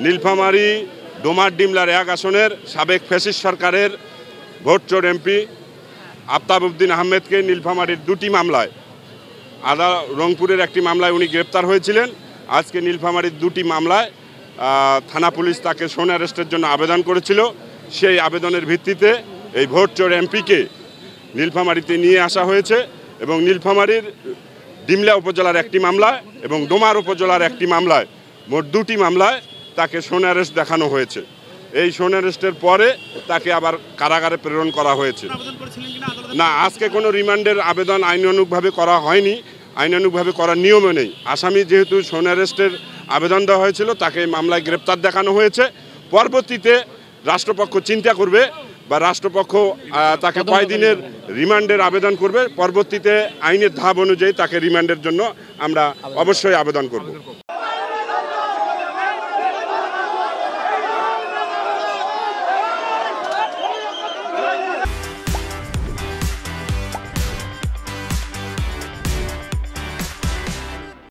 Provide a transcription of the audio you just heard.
নীলফামারী ডোমার-ডিমলার ১ আসনের সাবেক ফ্যাসিস্ট সরকারের ভোটচোর এমপি আফতাব উদ্দিন আহমেদকে নীলফামারীর ২টি মামলায় রংপুরের একটি মামলায় উনি গ্রেপ্তার হয়েছিলেন। আজকে নীলফামারীর ২টি মামলায় থানা পুলিশ তাকে সোন অ্যারেস্টের জন্য আবেদন করেছিল। সেই আবেদনের ভিত্তিতে এই ভোটচোর এমপিকে নীলফামারীতে নিয়ে আসা হয়েছে এবং নীলফামারীর ডিমলা উপজেলার একটি মামলায় এবং ডোমার উপজেলার একটি মামলায়, মোট ২টি মামলায় তাকে সোন অ্যারেস্ট দেখানো হয়েছে। এই সোন অ্যারেস্টের পরে তাকে আবার কারাগারে প্রেরণ করা হয়েছে। না, আজকে কোনো রিমান্ডের আবেদন আইনানুগভাবে করা হয়নি, আইনানুগভাবে করার নিয়মও নেই। আসামি যেহেতু সোন অ্যারেস্টের আবেদন দেওয়া হয়েছিল, তাকে মামলায় গ্রেপ্তার দেখানো হয়েছে। পরবর্তীতে রাষ্ট্রপক্ষ চিন্তা করবে বা রাষ্ট্রপক্ষ তাকে কয়দিনের রিমান্ডের আবেদন করবে। পরবর্তীতে আইনের ধাপ অনুযায়ী তাকে রিমান্ডের জন্য আমরা অবশ্যই আবেদন করব।